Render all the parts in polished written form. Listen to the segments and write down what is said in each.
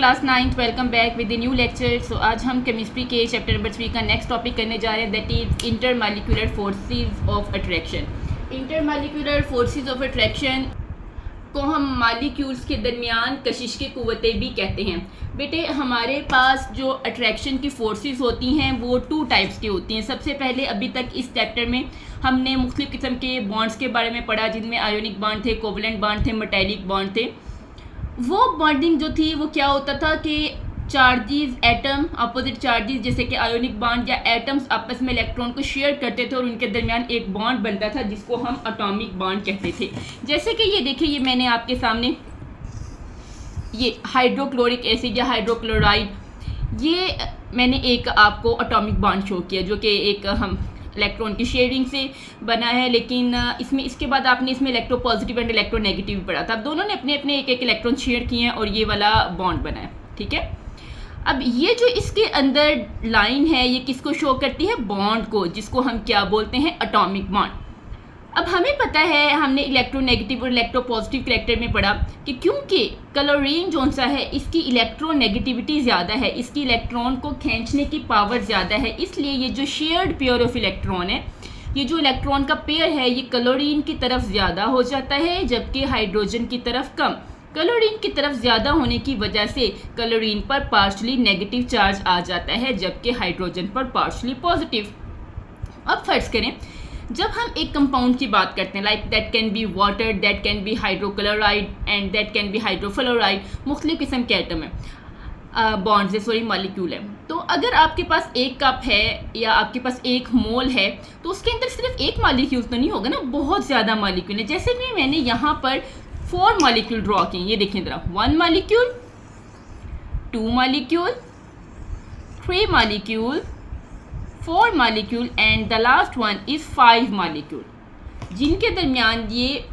Class 9th welcome back with the new lecture. So आज हम chemistry के chapter number 3 का नेक्स्ट टॉपिक करने जा रहे हैं, that is intermolecular forces of attraction. Intermolecular forces of attraction को हम मॉलिक्यूल्स के दरमियान कशिश की क़ुव्वतें भी कहते हैं। बेटे हमारे पास जो अट्रैक्शन की फोर्सेस होती हैं वो 2 टाइप्स की होती हैं। सबसे पहले अभी तक इस चैप्टर में हमने मुख्तलिफ़ किस्म के बॉन्ड्स के बारे में पढ़ा, जिनमें आयोनिक बॉन्ड थे, कोवलेंट बॉन्ड थे, मेटालिक बॉन्ड थे। वो बॉन्डिंग जो थी वो क्या होता था कि चार्जेस, एटम, अपोजिट चार्जेस जैसे कि आयोनिक बॉन्ड या एटम्स आपस में इलेक्ट्रॉन को शेयर करते थे और उनके दरमियान एक बॉन्ड बनता था जिसको हम एटॉमिक बॉन्ड कहते थे। जैसे कि ये देखिए, ये मैंने आपके सामने ये हाइड्रोक्लोरिक एसिड या हाइड्रोक्लोराइड, ये मैंने एक आपको एटॉमिक बॉन्ड शो किया जो कि एक हम इलेक्ट्रॉन की शेयरिंग से बना है। लेकिन इसमें इसके बाद आपने इसमें electro positive and electro negative भी पढ़ा था। अब दोनों ने अपने अपने एक इलेक्ट्रॉन शेयर किए हैं और ये वाला बॉन्ड बना है, ठीक है। अब ये जो इसके अंदर लाइन है ये किसको शो करती है? बॉन्ड को, जिसको हम क्या बोलते हैं? Atomic bond. अब हमें पता है, हमने इलेक्ट्रोनेगेटिव और इलेक्ट्रोपॉजिटिव कैरेक्टर में पढ़ा कि क्योंकि क्लोरीन जो सा है इसकी इलेक्ट्रोनेगेटिविटी ज़्यादा है, इसकी इलेक्ट्रॉन को खींचने की पावर ज़्यादा है, इसलिए ये जो शेयर्ड पेयर ऑफ इलेक्ट्रॉन है, ये जो इलेक्ट्रॉन का पेयर है ये क्लोरीन की तरफ ज़्यादा हो जाता है, जबकि हाइड्रोजन की तरफ कम। क्लोरीन की तरफ ज़्यादा होने की वजह से क्लोरीन पर पार्शली नेगेटिव चार्ज आ जाता है, जबकि हाइड्रोजन पर पार्शली पॉजिटिव। अब फर्ज करें, जब हम एक कंपाउंड की बात करते हैं, like that can be water, that can be hydrochloride and that can be hydrofluoride, मुख्तलिफ किस्म के एटम है, बॉन्ड्स है, सॉरी मॉलिक्यूल है। तो अगर आपके पास एक कप है या आपके पास एक मोल है तो उसके अंदर सिर्फ एक मॉलिक्यूल तो नहीं होगा ना, बहुत ज़्यादा मॉलिक्यूल है। जैसे कि मैंने यहाँ पर 4 मॉलिक्यूल ड्रॉ किए, ये देखिए ज़रा, 1 molecule, 2 molecule, 3 molecule, 4 molecule and the last one is 5 molecule, जिनके दरमियान ये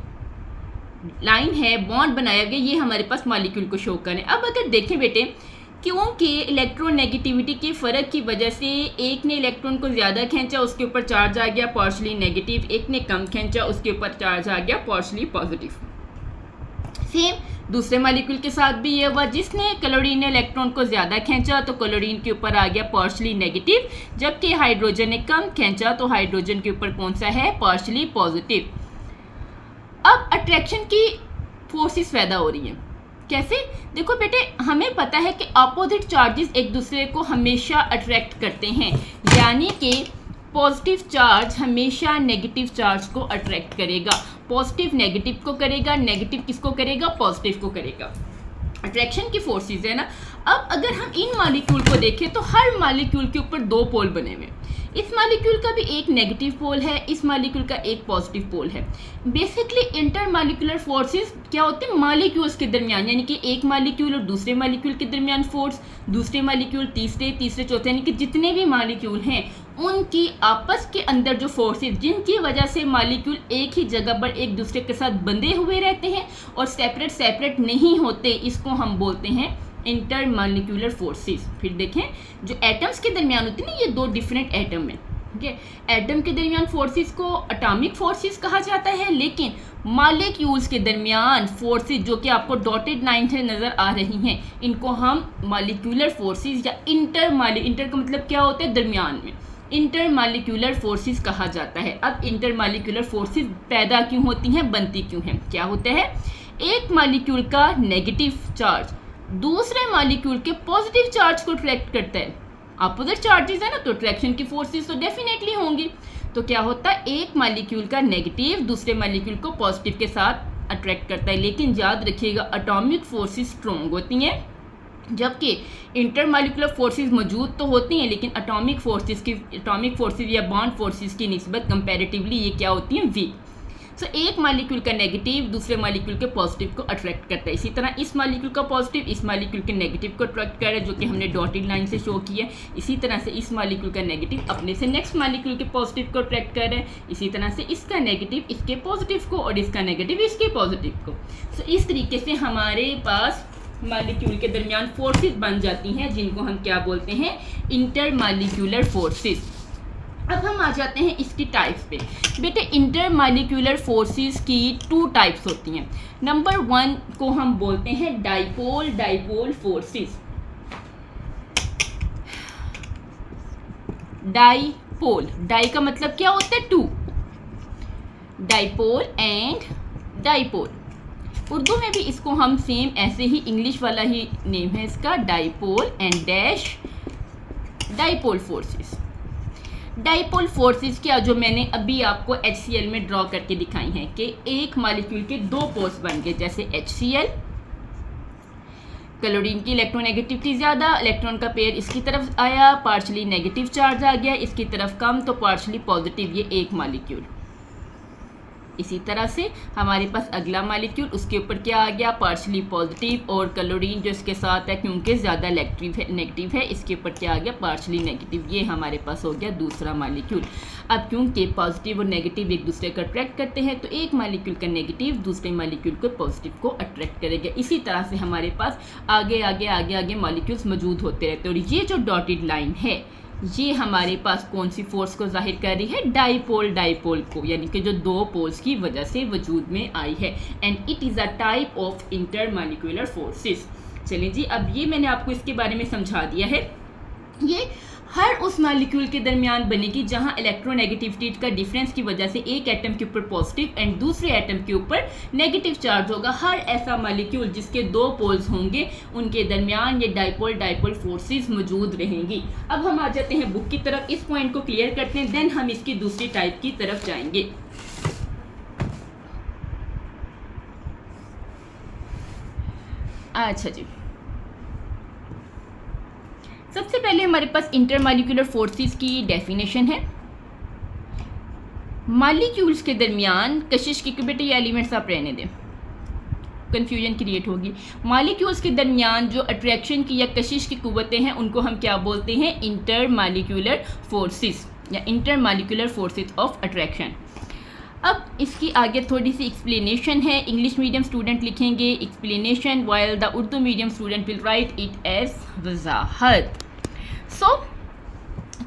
लाइन है, बॉन्ड बनाया गया, ये हमारे पास मॉलिक्यूल को शो करें। अब अगर देखें बेटे, क्योंकि इलेक्ट्रोनेगेटिविटी के फ़र्क की वजह से एक ने इलेक्ट्रॉन को ज़्यादा खींचा, उसके ऊपर चार्ज आ गया पार्शली नेगेटिव, एक ने कम खींचा, उसके ऊपर चार्ज आ गया पार्शली पॉजिटिव। सेम दूसरे मॉलिक्यूल के साथ भी ये हुआ, जिसने क्लोरीन ने इलेक्ट्रॉन को ज़्यादा खींचा तो क्लोरीन के ऊपर आ गया पार्शली नेगेटिव, जबकि हाइड्रोजन ने कम खींचा तो हाइड्रोजन के ऊपर कौन सा है? Partially positive. अब अट्रैक्शन की फोर्सेस पैदा हो रही हैं। कैसे? देखो बेटे, हमें पता है कि अपोजिट चार्जेस एक दूसरे को हमेशा अट्रैक्ट करते हैं, यानी कि पॉजिटिव चार्ज हमेशा नेगेटिव चार्ज को अट्रैक्ट करेगा, पॉजिटिव नेगेटिव को करेगा, नेगेटिव किसको करेगा? पॉजिटिव को करेगा। अट्रैक्शन की फोर्सेस है ना। अब अगर हम इन मॉलिक्यूल को देखें तो हर मॉलिक्यूल के ऊपर 2 पोल बने हुए हैं। इस मॉलिक्यूल का भी एक नेगेटिव पोल है, इस मॉलिक्यूल का एक पॉजिटिव पोल है। बेसिकली इंटरमॉलिक्यूलर फोर्सेस क्या होते हैं? मॉलिक्यूल्स के दरमियान, यानी कि एक मॉलिक्यूल और दूसरे मॉलिक्यूल के दरमियान फोर्स, दूसरे मॉलिक्यूल तीसरे चौथे, यानी कि जितने भी मॉलिक्यूल हैं उनकी आपस के अंदर जो फोर्सेस, जिनकी वजह से मॉलिक्यूल एक ही जगह पर एक दूसरे के साथ बंधे हुए रहते हैं और सेपरेट नहीं होते, इसको हम बोलते हैं इंटरमॉलिक्यूलर फोर्सेस। फिर देखें, जो एटम्स के दरमियान होती है ना, ये 2 डिफरेंट एटम हैं, ठीक है। एटम के दरमियान फोर्सेस को एटॉमिक फोर्सेस कहा जाता है, लेकिन मॉलिक्यूल्स के दरमियान फोर्सेस जो कि आपको डॉटेड लाइन से नज़र आ रही हैं, इनको हम मॉलिक्यूलर फोर्सेस या इंटर का मतलब क्या होता है? दरमियान में इंटरमॉलिक्यूलर फोर्सेस कहा जाता है। अब इंटरमॉलिक्यूलर फोर्सेस पैदा क्यों होती हैं, बनती क्यों हैं? क्या होता है? एक मॉलिक्यूल का नेगेटिव चार्ज दूसरे मॉलिक्यूल के पॉजिटिव चार्ज को अट्रैक्ट करता है। अपोजिट चार्जेस है ना, तो अट्रैक्शन की फोर्सेस तो डेफिनेटली होंगी। तो क्या होता है? एक मॉलिक्यूल का नेगेटिव दूसरे मॉलिक्यूल को पॉजिटिव के साथ अट्रैक्ट करता है। लेकिन याद रखिएगा, एटॉमिक फोर्सेस स्ट्रॉन्ग होती हैं, जबकि इंटरमॉलिक्यूलर फोर्सेस मौजूद तो होती हैं, लेकिन एटॉमिक फोर्सेस या बॉन्ड फोर्सेस की निस्बत कंपैरेटिवली ये क्या होती हैं? वीक। सो एक मॉलिक्यूल का नेगेटिव दूसरे मॉलिक्यूल के पॉजिटिव को अट्रैक्ट करता है। इसी तरह इस मॉलिक्यूल का पॉजिटिव इस मॉलिक्यूल के नेगेटिव को अट्रैक्ट कर रहा है, जो कि हमने डॉटेड लाइन से शो किया है। इसी तरह से इस मॉलिक्यूल का नेगेटिव अपने से नेक्स्ट मॉलिक्यूल के पॉजिटिव को अट्रैक्ट कर रहा है। इसी तरह से इसका नेगेटिव इसके पॉजिटिव को और इसका नेगेटिव इसके पॉजिटिव को। सो इस तरीके से हमारे पास मॉलिक्यूल के दरमियान फोर्सेस बन जाती हैं, जिनको हम क्या बोलते हैं? Intermolecular forces. अब हम आ जाते हैं इसकी टाइप्स पे। बेटे इंटरमॉलिक्यूलर फोर्सेस की 2 टाइप्स होती हैं। नंबर 1 को हम बोलते हैं dipole dipole forces. Dipole, di का मतलब क्या होता है 2, डाइपोल एंड डाइपोल। उर्दू में भी इसको हम सेम ऐसे ही, इंग्लिश वाला ही नेम है इसका, dipole and dash dipole forces. Dipole forces क्या, जो मैंने अभी आपको HCl में ड्रॉ करके दिखाई हैं कि एक मॉलिक्यूल के 2 पोल्स बन गए, जैसे HCl, क्लोरीन की इलेक्ट्रोनेगेटिविटी ज़्यादा, इलेक्ट्रॉन का पेयर इसकी तरफ आया, पार्शली नेगेटिव चार्ज आ गया, इसकी तरफ कम तो पार्शली पॉजिटिव, ये एक मॉलिक्यूल। इसी तरह से हमारे पास अगला मॉलिक्यूल, उसके ऊपर क्या आ गया, पार्शली पॉजिटिव, और क्लोरीन जो इसके साथ है क्योंकि ज़्यादा नेगेटिव है, इसके ऊपर क्या आ गया, पार्शली नेगेटिव। ये हमारे पास हो गया दूसरा मॉलिक्यूल। अब क्योंकि पॉजिटिव और नेगेटिव एक दूसरे को अट्रैक्ट करते हैं, तो एक मॉलिक्यूल का नेगेटिव दूसरे मॉलिक्यूल को पॉजिटिव को अट्रैक्ट करेगा। इसी तरह से हमारे पास आगे आगे आगे आगे मॉलिक्यूल्स मौजूद होते रहते हैं। और ये जो डॉटेड लाइन है, ये हमारे पास कौन सी फोर्स को जाहिर कर रही है, डाइपोल डाइपोल को, यानी कि जो 2 पोल्स की वजह से वजूद में आई है। And it is a type of intermolecular forces. चलिए जी, अब ये मैंने आपको इसके बारे में समझा दिया है। ये हर उस मॉलिक्यूल के दरमियान बनेगी जहां इलेक्ट्रोनेगेटिविटी का डिफरेंस की वजह से एक एटम के ऊपर पॉजिटिव एंड दूसरे एटम के ऊपर नेगेटिव चार्ज होगा। हर ऐसा मॉलिक्यूल जिसके 2 पोल्स होंगे, उनके दरमियान ये डाइपोल डाइपोल फोर्सेस मौजूद रहेंगी। अब हम आ जाते हैं बुक की तरफ, इस पॉइंट को क्लियर करते हैं, देन हम इसकी दूसरी टाइप की तरफ जाएंगे। अच्छा जी, सबसे पहले हमारे पास इंटरमॉलिक्यूलर फोर्सेस की डेफिनेशन है। मॉलिक्यूल्स के दरमियान कशिश की, बेटे ये एलिमेंट्स आप रहने दें, कंफ्यूजन क्रिएट होगी। मॉलिक्यूल्स के दरमियान जो अट्रैक्शन की या कशिश की कुव्वतें हैं, उनको हम क्या बोलते हैं, इंटरमॉलिक्यूलर फोर्सेस या इंटरमॉलिक्यूलर फोर्सेस ऑफ अट्रैक्शन। अब इसकी आगे थोड़ी सी एक्सप्लेनेशन है। इंग्लिश मीडियम स्टूडेंट लिखेंगे explanation, while the Urdu medium student will write it as वजाहत। सो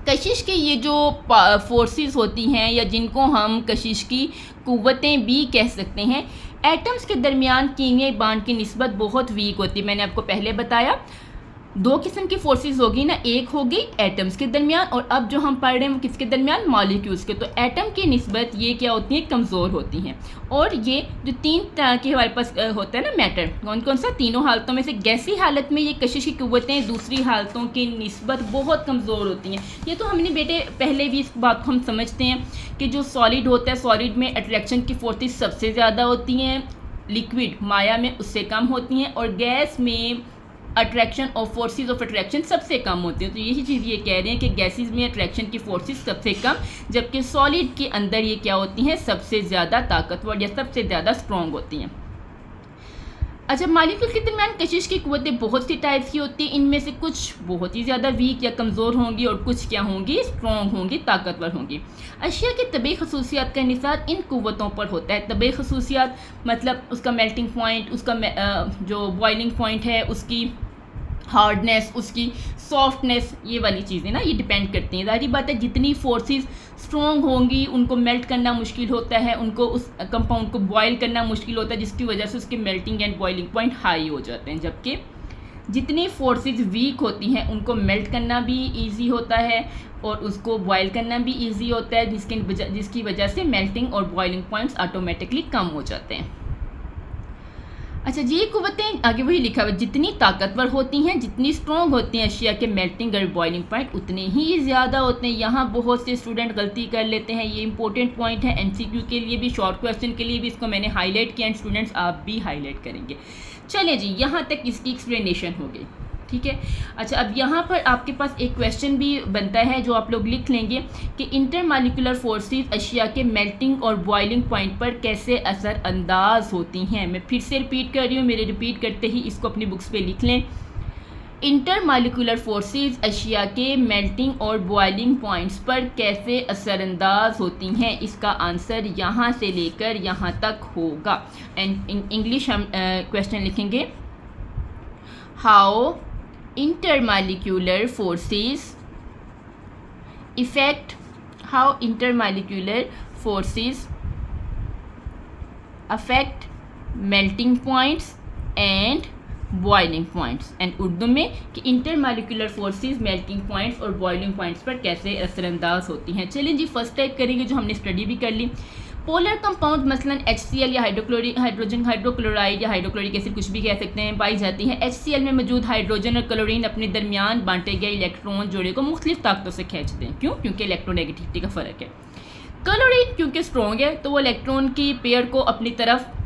कशिश के ये जो फोर्सेस होती हैं, या जिनको हम कशिश की कुव्वतें भी कह सकते हैं, एटम्स के दरमियान कीमियाई बांड की निस्बत बहुत वीक होती है। मैंने आपको पहले बताया 2 किस्म की फोर्सेस होगी ना, एक होगी एटम्स के दरमियान, और अब जो हम पढ़ रहे हैं वो किसके दरमियान, मॉलिक्यूल्स के। तो एटम की निस्बत ये क्या होती है, कमज़ोर होती हैं। और ये जो 3 तरह के हमारे पास होता है ना मैटर, कौन कौन सा, तीनों हालतों में से गैसी हालत में ये कशिश की कुव्वतें दूसरी हालतों की निस्बत बहुत कमज़ोर होती हैं। ये तो हमने बेटे पहले भी इस बात को हम समझते हैं कि जो सॉलिड होता है, सॉलिड में अट्रैक्शन की फोर्सेस सबसे ज़्यादा होती हैं, लिक्विड माया में उससे कम होती हैं, और गैस में अट्रैक्शन और फोर्सेस ऑफ अट्रैक्शन सबसे कम होती है। तो यही चीज़ ये कह रहे हैं कि गैसेस में अट्रैक्शन की फोर्सेस सबसे कम, जबकि सॉलिड के अंदर ये क्या होती हैं, सबसे ज़्यादा ताकतवर या सबसे ज़्यादा स्ट्रॉन्ग होती हैं। अच्छा, मॉलिक्यूल के दरमियान कशिश की कुव्वतें बहुत सी टाइप्स की होती हैं। इनमें से कुछ बहुत ही ज़्यादा वीक या कमज़ोर होंगी, और कुछ क्या होंगी, स्ट्रॉन्ग होंगी, ताकतवर होंगी। अशिया की तबी खसूसियात का इंहिसार इन कुव्वतों पर होता है। तबी खसूसियात मतलब उसका मेल्टिंग पॉइंट, उसका जो बॉइलिंग पॉइंट है, उसकी हार्डनेस, उसकी सॉफ्टनेस, ये वाली चीज़ें ना ये डिपेंड करती हैं। जाहिर बात है जितनी फोर्सेस स्ट्रॉन्ग होंगी, उनको मेल्ट करना मुश्किल होता है, उनको उस कंपाउंड को बॉयल करना मुश्किल होता है, जिसकी वजह से उसके melting and boiling point high हो जाते हैं। जबकि जितनी फोर्सेस वीक होती हैं, उनको मेल्ट करना भी ईजी होता है और उसको बॉयल करना भी ईजी होता है, जिसकी वजह से मेल्टिंग और बॉइलिंग पॉइंट्स ऑटोमेटिकली कम हो जाते हैं। अच्छा जी, ये कुव्वतें आगे वही लिखा हुआ, जितनी ताकतवर होती हैं, जितनी स्ट्रॉन्ग होती हैं अशिया के मेल्टिंग और बॉइलिंग पॉइंट उतने ही ज़्यादा होते हैं। यहाँ बहुत से स्टूडेंट गलती कर लेते हैं, ये इंपॉर्टेंट पॉइंट है, MCQ के लिए भी, शॉर्ट क्वेश्चन के लिए भी इसको मैंने हाईलाइट किया, एंड स्टूडेंट्स आप भी हाईलाइट करेंगे। चलिए जी, यहाँ तक इसकी एक्सप्लेनेशन हो गई, ठीक है। अच्छा, अब यहाँ पर आपके पास एक क्वेश्चन भी बनता है जो आप लोग लिख लेंगे कि इंटरमॉलिक्यूलर फोर्सेस अशिया के मेल्टिंग और बॉइलिंग पॉइंट पर कैसे असरअंदाज होती हैं। मैं फिर से रिपीट कर रही हूँ, मेरे रिपीट करते ही इसको अपनी बुक्स पे लिख लें। इंटरमॉलिक्यूलर फोर्सेस अशिया के मेल्टिंग और बॉइलिंग पॉइंट्स पर कैसे असरअंदाज होती हैं, इसका आंसर यहाँ से लेकर यहाँ तक होगा। एंड इन इंग्लिश हम क्वेश्चन लिखेंगे, how intermolecular forces affect how intermolecular forces affect melting points and boiling points, and Urdu में कि इंटरमॉलिक्यूलर फोर्सेस मेल्टिंग पॉइंट्स और बॉइलिंग पॉइंट्स पर कैसे असरअंदाज होती हैं। चलिए जी फर्स्ट टाइप करेंगे जो हमने स्टडी भी कर ली। पोलर कंपाउंड मसलन HCl या हाइड्रोजन हाइड्रोक्लोराइड या हाइड्रोक्लोरिक एसिड कुछ भी कह सकते हैं पाई जाती हैं। HCl में मौजूद हाइड्रोजन और क्लोरीन अपने दरमियान बांटे गए इलेक्ट्रॉन जोड़े को मुख्तलिफ ताकतों से खींचते हैं। क्यों? क्योंकि इलेक्ट्रोनेगेटिविटी का फ़र्क है। क्लोरीन क्योंकि स्ट्रॉन्ग है तो वो इलेक्ट्रॉन की पेयर को अपनी तरफ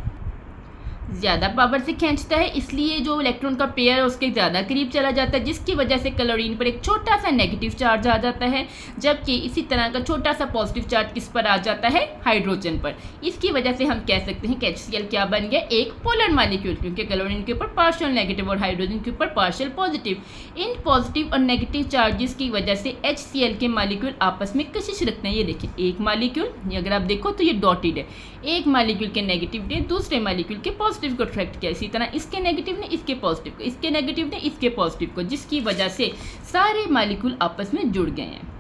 ज़्यादा पावर से खींचता है, इसलिए जो इलेक्ट्रॉन का पेयर है उसके ज़्यादा करीब चला जाता है, जिसकी वजह से क्लोरीन पर एक छोटा सा नेगेटिव चार्ज आ जाता है, जबकि इसी तरह का छोटा सा पॉजिटिव चार्ज किस पर आ जाता है? हाइड्रोजन पर। इसकी वजह से हम कह सकते हैं कि HCl क्या बन गया? एक पोलर मॉलिक्यूल, क्योंकि क्लोरीन के ऊपर पार्शियल नेगेटिव और हाइड्रोजन के ऊपर पार्शियल पॉजिटिव। इन पॉजिटिव और नेगेटिव चार्जेस की वजह से HCl के मॉलिक्यूल आपस में कशिश रखते हैं। ये देखिए एक मॉलिक्यूल, ये अगर आप देखो तो ये डॉटेड है, एक मॉलिक्यूल के नेगेटिव ने दूसरे मॉलिक्यूल के पॉजिटिव को अट्रैक्ट किया, इसी तरह इसके नेगेटिव ने इसके पॉजिटिव को, इसके नेगेटिव ने इसके पॉजिटिव को, जिसकी वजह से सारे मॉलिक्यूल आपस में जुड़ गए हैं।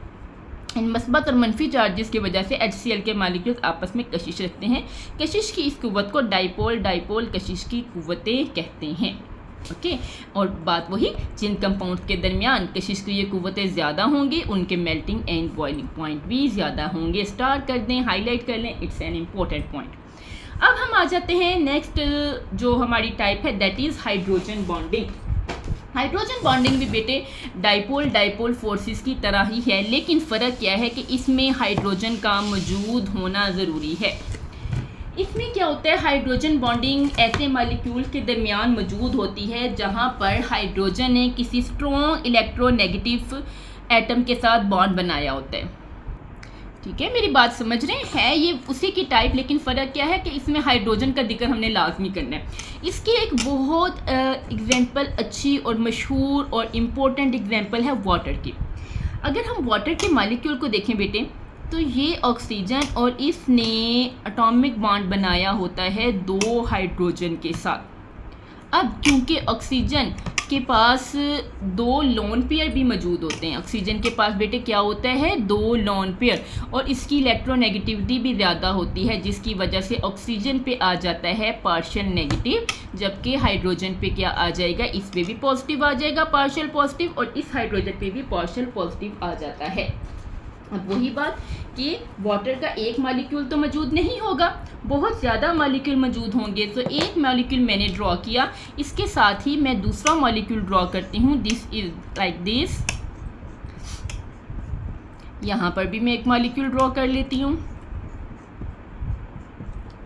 इन मस्बत और मनफी चार्जेस की वजह से HCl के मॉलिक्यूल्स आपस में कशिश रखते हैं। कशिश की इस कुव्वत को डाइपोल कशिश की कुव्वतें कहते हैं। ओके, और बात वही जिन कंपाउंड के दरमियान कशिश की ये कुव्वतें ज़्यादा होंगी उनके मेल्टिंग एंड बॉइलिंग पॉइंट भी ज़्यादा होंगे। स्टार कर दें, हाईलाइट कर लें, इट्स एन इम्पोर्टेंट पॉइंट। अब हम आ जाते हैं नेक्स्ट जो हमारी टाइप है, that is hydrogen bonding. Hydrogen bonding भी बेटे डाइपोल फोर्सेस की तरह ही है, लेकिन फ़र्क क्या है कि इसमें हाइड्रोजन का मौजूद होना ज़रूरी है। इसमें क्या होता है, हाइड्रोजन बॉन्डिंग ऐसे मॉलिक्यूल के दरमियान मौजूद होती है जहाँ पर हाइड्रोजन ने किसी स्ट्रॉन्ग इलेक्ट्रोनेगेटिव एटम के साथ बॉन्ड बनाया होता है। ठीक है, मेरी बात समझ रहे हैं? ये उसी की टाइप, लेकिन फ़र्क क्या है कि इसमें हाइड्रोजन का जिक्र हमने लाजमी करना है। इसकी एक बहुत एग्जांपल अच्छी और मशहूर और इम्पोर्टेंट एग्जांपल है वाटर की। अगर हम वाटर के मॉलिक्यूल को देखें बेटे, तो ये ऑक्सीजन और इसने एटॉमिक बॉन्ड बनाया होता है 2 हाइड्रोजन के साथ। अब क्योंकि ऑक्सीजन के पास 2 लोन पेयर भी मौजूद होते हैं, ऑक्सीजन के पास बेटे क्या होता है? 2 लोन पेयर, और इसकी इलेक्ट्रोनेगेटिविटी भी ज़्यादा होती है, जिसकी वजह से ऑक्सीजन पे आ जाता है पार्शियल नेगेटिव, जबकि हाइड्रोजन पे क्या आ जाएगा? इस पे भी पॉजिटिव आ जाएगा, पार्शियल पॉजिटिव, और इस हाइड्रोजन पे भी पार्शियल पॉजिटिव आ जाता है। अब वही बात कि वाटर का एक मॉलिक्यूल तो मौजूद नहीं होगा, बहुत ज़्यादा मॉलिक्यूल मौजूद होंगे। तो एक मॉलिक्यूल मैंने ड्रॉ किया, इसके साथ ही मैं दूसरा मॉलिक्यूल ड्रॉ करती हूँ। This is like this. यहाँ पर भी मैं एक मॉलिक्यूल ड्रॉ कर लेती हूँ।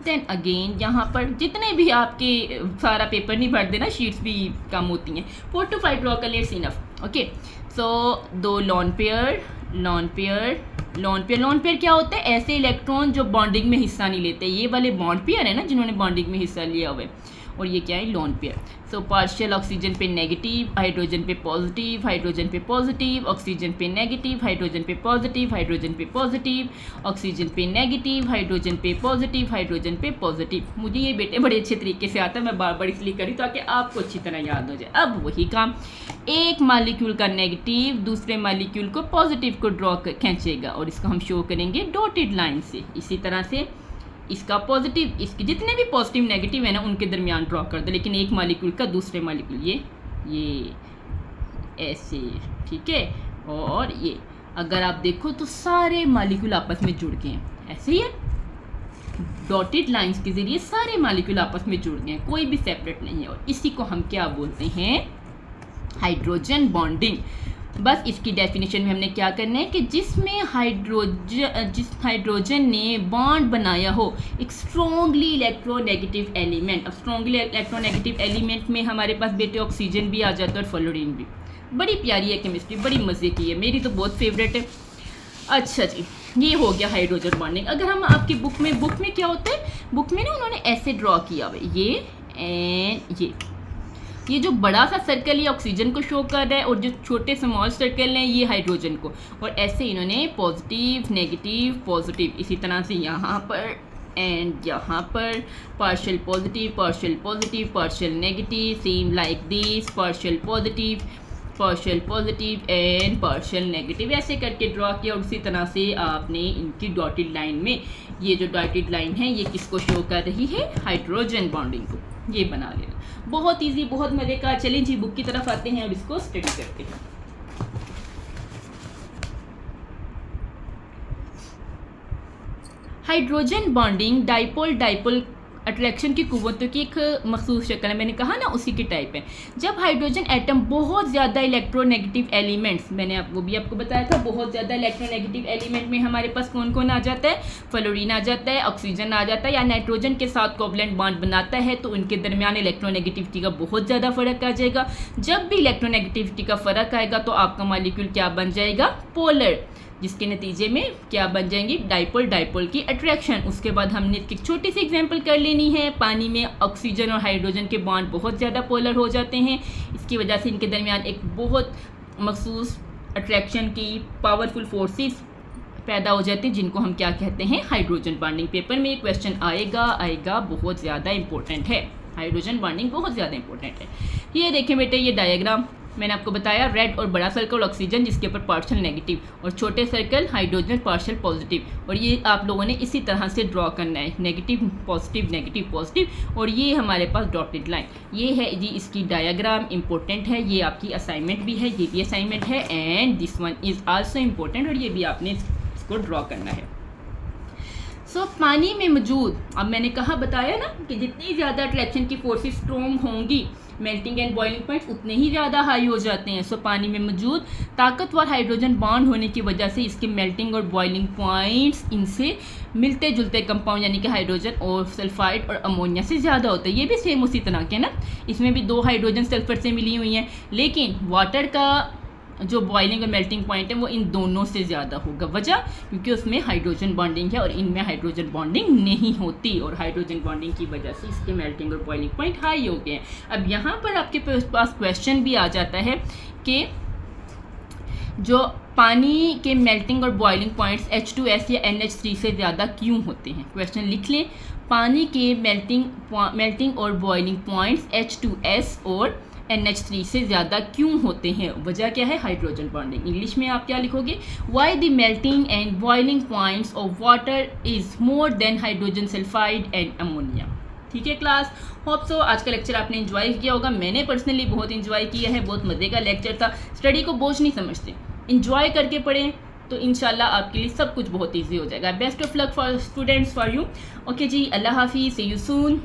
देन अगेन यहाँ पर जितने भी आपके सारा पेपर नहीं भर देना, शीट्स भी कम होती हैं, 4 to 5 ड्रॉ कर ले, it's enough. Okay, so 2 lone pair क्या होता है? ऐसे इलेक्ट्रॉन जो बॉन्डिंग में हिस्सा नहीं लेते। ये वाले बॉन्ड पेयर है ना जिन्होंने बॉन्डिंग में हिस्सा लिया हुआ है, और ये क्या है? Lone pair. So partial oxygen पे नेगेटिव, हाइड्रोजन पे पॉजिटिव, हाइड्रोजन पे पॉजिटिव, ऑक्सीजन पे नेगेटिव, हाइड्रोजन पे पॉजिटिव, हाइड्रोजन पे पॉजिटिव, ऑक्सीजन पे नेगेटिव, हाइड्रोजन पे पॉजिटिव, हाइड्रोजन पे पॉजिटिव। मुझे ये बेटे बड़े अच्छे तरीके से आता है, मैं बार बार इसलिए करी ताकि आपको अच्छी तरह याद हो जाए। अब वही काम, एक मॉलिक्यूल का नेगेटिव दूसरे मॉलिक्यूल को पॉजिटिव को ड्रॉ खींचेगा, और इसको हम शो करेंगे डॉटेड लाइन से। इसी तरह से इसका पॉजिटिव, इसके जितने भी पॉजिटिव नेगेटिव है ना उनके दरमियान ड्रॉ कर दो, लेकिन एक मॉलिक्यूल का दूसरे मॉलिक्यूल ये ऐसे, ठीक है। और ये अगर आप देखो तो सारे मॉलिक्यूल आपस में जुड़ गए हैं, ऐसे ही है, डॉटेड लाइंस के जरिए सारे मॉलिक्यूल आपस में जुड़ गए हैं, कोई भी सेपरेट नहीं है। और इसी को हम क्या बोलते हैं? Hydrogen bonding. बस इसकी डेफिनेशन में हमने क्या करना है कि जिस हाइड्रोजन ने बॉन्ड बनाया हो एक स्ट्रॉन्गली इलेक्ट्रोनेगेटिव एलिमेंट। अब स्ट्रॉन्गली इलेक्ट्रोनेगेटिव एलिमेंट में हमारे पास बेटे ऑक्सीजन भी आ जाता है और फ्लोरीन भी। बड़ी प्यारी है केमिस्ट्री, बड़ी मज़े की है, मेरी तो बहुत फेवरेट है। अच्छा जी, ये हो गया हाइड्रोजन बॉन्डिंग। अगर हम आपकी बुक में क्या होता है, बुक में ना उन्होंने ऐसे ड्रॉ किया हुआ है, ये एंड ये जो बड़ा सा सर्कल ये ऑक्सीजन को शो कर रहा है, और जो छोटे स्मॉल सर्कल हैं ये हाइड्रोजन को, और ऐसे इन्होंने पॉजिटिव नेगेटिव पॉजिटिव, इसी तरह से यहाँ पर एंड यहाँ पर partial positive partial negative, same like this, partial positive partial positive and partial negative, ऐसे करके ड्रॉ किया। और उसी तरह से आपने इनकी डॉटेड लाइन में, ये जो डॉटेड लाइन है ये किसको शो कर रही है, हाइड्रोजन बॉन्डिंग को, ये बना लेना। बहुत इजी, बहुत मजे का। चलें जी बुक की तरफ आते हैं और इसको स्टडी करते हैं। Hydrogen bonding dipole dipole attraction की कुव्वतों की एक मखसूस शक्ल है, मैंने कहा ना उसी की टाइप है। जब हाइड्रोजन एटम बहुत ज़्यादा इलेक्ट्रोनेगेटिव एलिमेंट्स, मैंने आपको बताया था, बहुत ज़्यादा इलेक्ट्रोनेगेटिव एलिमेंट में हमारे पास कौन कौन आ जाता है, फ्लोरीन आ जाता है, ऑक्सीजन आ जाता है, या नाइट्रोजन के साथ कोवलेंट बॉन्ड बनाता है, तो उनके दरमियान इलेक्ट्रोनेगेटिविटी का बहुत ज़्यादा फ़र्क आ जाएगा। जब भी इलेक्ट्रोनेगेटिविटी का फ़र्क आएगा तो आपका मॉलिक्यूल क्या बन जाएगा, पोलर, जिसके नतीजे में क्या बन जाएंगी, डाइपोल डाइपोल की अट्रैक्शन। उसके बाद हमने एक छोटी सी एग्जांपल कर लेनी है। पानी में ऑक्सीजन और हाइड्रोजन के बॉन्ड बहुत ज़्यादा पोलर हो जाते हैं, इसकी वजह से इनके दरमियान एक बहुत मखसूस अट्रैक्शन की पावरफुल फोर्सेस पैदा हो जाती हैं, जिनको हम क्या कहते हैं, हाइड्रोजन बॉन्डिंग। पेपर में एक क्वेश्चन आएगा, बहुत ज़्यादा इंपॉर्टेंट है। हाइड्रोजन बॉन्डिंग बहुत ज़्यादा इंपॉर्टेंट है। ये देखें बेटे, ये डायग्राम मैंने आपको बताया, रेड और बड़ा सर्कल ऑक्सीजन जिसके ऊपर पार्शियल नेगेटिव, और छोटे सर्कल हाइड्रोजन पार्शियल पॉजिटिव। और ये आप लोगों ने इसी तरह से ड्रॉ करना है, नेगेटिव पॉजिटिव, और ये हमारे पास डॉटेड लाइन, ये है जी इसकी डायग्राम, इंपॉर्टेंट है। ये आपकी असाइनमेंट भी है, ये भी असाइनमेंट है, and this one is also important, और ये भी आपने इसको ड्रॉ करना है। पानी में मौजूद, अब मैंने बताया ना कि जितनी ज़्यादा अट्रैक्शन की फोर्सेस स्ट्रॉन्ग होंगी, मेल्टिंग एंड बॉइलिंग पॉइंट्स उतने ही ज़्यादा हाई हो जाते हैं। पानी में मौजूद ताकतवर हाइड्रोजन बॉन्ड होने की वजह से इसके मेल्टिंग और बॉइलिंग पॉइंट्स इनसे मिलते जुलते कंपाउंड यानी कि हाइड्रोजन और सल्फाइड और अमोनिया से ज़्यादा होता है। ये भी सेम उसी तरह के ना, इसमें भी 2 हाइड्रोजन सल्फर से मिली हुई हैं, लेकिन वाटर का जो बॉइलिंग और मेल्टिंग पॉइंट है वो इन दोनों से ज़्यादा होगा। वजह क्योंकि उसमें हाइड्रोजन बॉन्डिंग है और इनमें हाइड्रोजन बॉन्डिंग नहीं होती, और हाइड्रोजन बॉन्डिंग की वजह से इसके मेल्टिंग और बॉइलिंग पॉइंट हाई हो गए हैं। अब यहाँ पर आपके पास क्वेश्चन भी आ जाता है कि जो पानी के मेल्टिंग और बॉइलिंग पॉइंट्स H2S या NH3 से ज़्यादा क्यों होते हैं। क्वेश्चन लिख लें, पानी के मेल्टिंग और बॉइलिंग पॉइंट्स H2S और NH3 से ज़्यादा क्यों होते हैं, वजह क्या है, हाइड्रोजन बॉन्डिंग। इंग्लिश में आप क्या लिखोगे, why the melting and boiling points of water is more than hydrogen sulphide and ammonia. ठीक है क्लास, होप सो आज का लेक्चर आपने एंजॉय किया होगा। मैंने पर्सनली बहुत एंजॉय किया है, बहुत मज़े का लेक्चर था। स्टडी को बोझ नहीं समझते, एंजॉय करके पढ़ें तो इंशाल्लाह आपके लिए सब कुछ बहुत ईजी हो जाएगा। Best of luck for students for you. Okay जी, अल्लाह हाफिज़, सी यू सून।